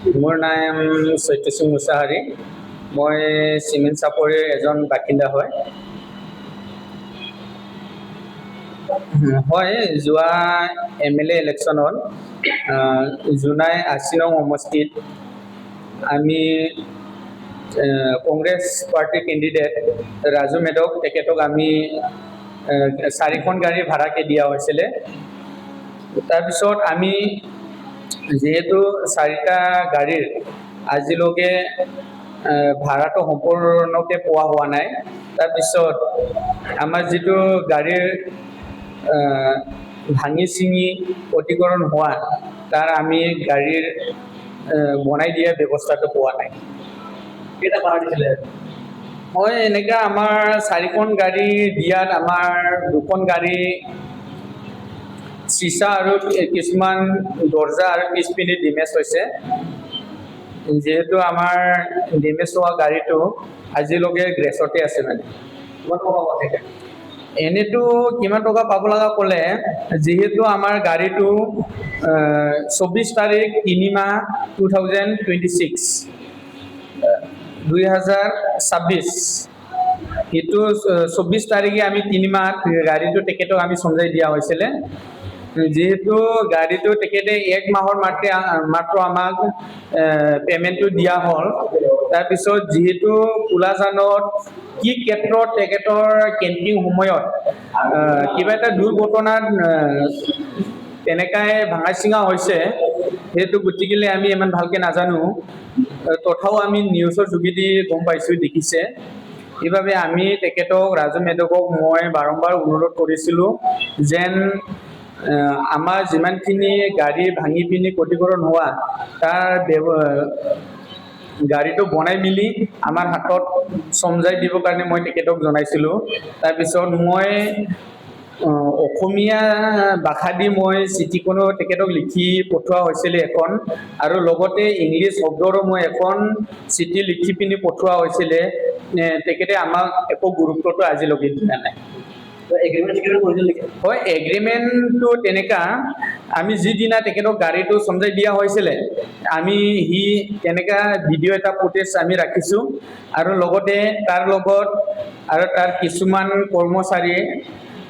মোৰ নাম চৈত্যসিং মুছাহাৰী। মই চিমেণ্ট চাপৰিৰ এজন বাসিন্দা হয়। হয়, যোৱা MLA ইলেকশ্যনত জোনাই ৮০ নং সমষ্টিত আমি কংগ্ৰেছ পাৰ্টিৰ কেণ্ডিডেট ৰাজু মেধক তেখেতক আমি 4খন গাড়ী ভাড়াকে দিয়া হৈছিলে। তাৰপিছত আমি যিহেতু 4টা গাড়ীৰ আজিলৈকে ভাড়াটো সম্পূৰ্ণকৈ পোৱা হোৱা নাই। তাৰপিছত আমাৰ যিটো গাড়ীৰ ভাঙি চিঙি ক্ষতিকৰণ হোৱা তাৰ আমি গাড়ীৰ বনাই দিয়া ব্যৱস্থাটো পোৱা নাই। কেইটা ভাড়া দিছিলে? হয়, এনেকা আমাৰ 4খন গাড়ী দিয়াত আমাৰ 2খন গাড়ী চিচা আৰু কিছুমান দৰ্জা আৰু পিছপিনে ডেমেজ হৈছে। যিহেতু আমাৰ ডেমেজ হোৱা গাড়ীটো আজিলৈকে গ্ৰেছতে আছে। মানে কিমান টকা পাব থাকে? এনেতো কিমান টকা পাব লগা ক'লে, যিহেতু আমাৰ গাড়ীটো 24 তাৰিখ 3 মাহ 2026 2026 সেইটো 24 তাৰিখে আমি 3 মাহ গাড়ীটো তেখেতক আমি চমজাই দিয়া হৈছিলে। যেহেতু গাড়ীটো তেখেতে 1 মাহৰ মাত্ৰ আমাক পেমেণ্টটো দিয়া হ'ল। তাৰপিছত যিহেতু কোলাজানত কি ক্ষেত্ৰত তেখেতৰ কেম্পিং সময়ত কিবা এটা দুৰ্ঘটনাত তেনেকাই ভাঙা চিঙা হৈছে, সেইটো গতিকেলৈ আমি ইমান ভালকে নাজানো। তথাও আমি নিউজৰ যোগেদি গম পাইছোঁ, দেখিছে। সেইবাবে আমি তেখেতক ৰাজু মেধকক মই বাৰম্বাৰ অনুৰোধ কৰিছিলোঁ যেন আমাৰ যিমানখিনি গাড়ী ভাঙি পিনি ক্ষতিকৰণ হোৱা তাৰ গাড়ীটো বনাই মেলি আমাৰ হাতত চমজাই দিবৰ কাৰণে মই তেখেতক জনাইছিলোঁ। তাৰপিছত মই অসমীয়া ভাষা দি মই চিঠিখনো তেখেতক লিখি পঠোৱা হৈছিলে এখন, আৰু লগতে ইংলিছ শব্দৰো মই এখন চিঠি লিখি পিনি পঠোৱা হৈছিলে। তেখেতে আমাক একো গুৰুত্বটো আজিলৈকে দিয়া নাই। হয়, এগ্ৰিমেণ্টটো তেনেকা আমি যিদিনা তেখেতক গাড়ীটো চমজাই দিয়া হৈছিলে, আমি তেনেকা ভিডিঅ' এটা ফুটেজ আমি ৰাখিছোঁ, আৰু লগতে তাৰ লগত আৰু তাৰ কিছুমান কৰ্মচাৰীয়ে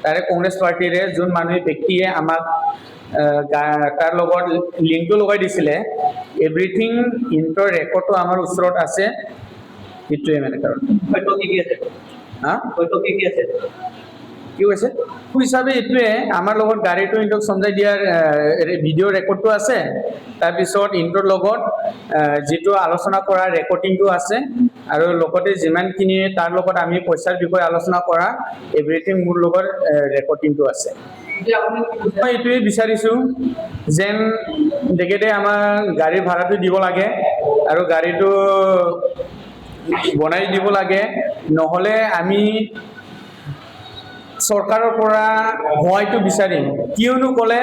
তাৰে কংগ্ৰেছ পাৰ্টিৰে যোন ব্যক্তিয়ে আমাক তাৰ লগত লিংকটো লগাই দিছিলে, এভৰিথিং ইণ্টৰ ৰেকৰ্ডটো আমাৰ ওচৰত আছে। সেইটোৱে মানে কাৰণ। কি কৈছে? হিচাপে এইটোৱে আমাৰ লগত গাড়ীটো ইণ্টক চমজাই দিয়াৰ ভিডিঅ' ৰেকৰ্ডটো আছে। তাৰপিছত ইণ্টৰ লগত যিটো আলোচনা কৰা ৰেকৰ্ডিংটো আছে, আৰু লগতে যিমানখিনি তাৰ লগত আমি পইচাৰ বিষয়ে আলোচনা কৰা এভৰিথিং মোৰ লগত ৰেকৰ্ডিংটো আছে। মই এইটোৱে বিচাৰিছোঁ যেন তেখেতে আমাৰ গাড়ীৰ ভাড়াটো দিব লাগে আৰু গাড়ীটো বনাই দিব লাগে, নহ'লে আমি চৰকাৰৰ পৰা সহায়টো বিচাৰিম। কিয়নো ক'লে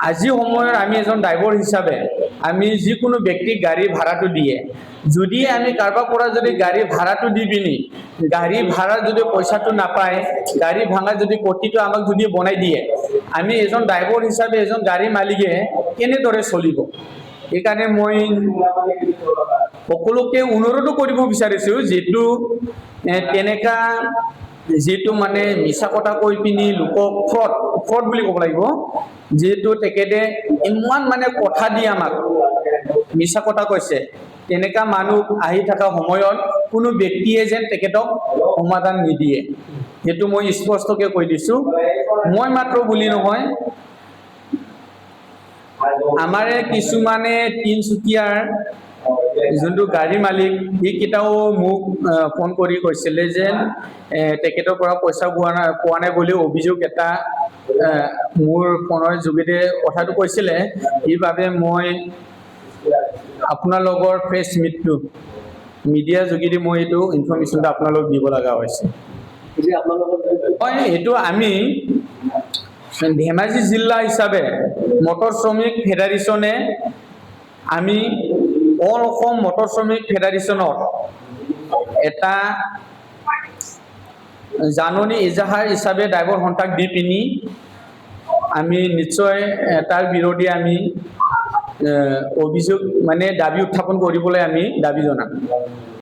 আজি সময়ত আমি এজন ড্ৰাইভাৰ হিচাপে আমি যিকোনো ব্যক্তিক গাড়ী ভাড়াটো দিয়ে, যদি আমি কাৰোবাৰ পৰা যদি গাড়ী ভাড়াটো দি পিনি গাড়ী ভাড়া যদি পইচাটো নাপায়, গাড়ী ভাঙা যদি প্ৰতিটো আমাক যদি বনাই দিয়ে, আমি এজন ড্ৰাইভাৰ হিচাপে এজন গাড়ী মালিকে কেনেদৰে চলিব? সেইকাৰণে মই সকলোকে অনুৰোধো কৰিব বিচাৰিছোঁ, যিটো মানে মিছা কথা কৈ পিনি লোকক ফ্ৰড বুলি ক'ব লাগিব। যিহেতু তেখেতে ইমান মানে কথা দি আমাক মিছা কথা কৈছে, তেনেকা মানুহ আহি থকা সময়ত কোনো ব্যক্তিয়ে যেন তেখেতক সমাধান নিদিয়ে, সেইটো মই স্পষ্টকৈ কৈ দিছোঁ। মই মাত্ৰ বুলি নহয়, আমাৰে কিছুমানে তিনিচুকীয়াৰ যোনটো গাড়ী মালিক সেইকেইটাও মোক ফোন কৰি কৈছিলে যে তেখেতৰ পৰা পইচা পোৱা নাই বুলি অভিযোগ এটা মোৰ ফোনৰ যোগেদি কথাটো কৈছিলে। সেইবাবে মই আপোনালোকৰ প্ৰেছ মিডিয়াৰ যোগেদি মই এইটো ইনফৰমেশ্যনটো আপোনালোকক দিব লগা হৈছে। হয়, এইটো আমি ধেমাজি জিলা হিচাপে মটৰ শ্ৰমিক ফেডাৰেশ্যনে আমি অল অসম মটৰ শ্ৰমিক ফেডাৰেশ্যনত এটা জাননী এজাহাৰ হিচাপে ড্ৰাইভাৰ সন্থাক দি পিনি আমি নিশ্চয় তাৰ বিৰোধী আমি অভিযোগ মানে দাবী উত্থাপন কৰিবলৈ আমি দাবী জনাম।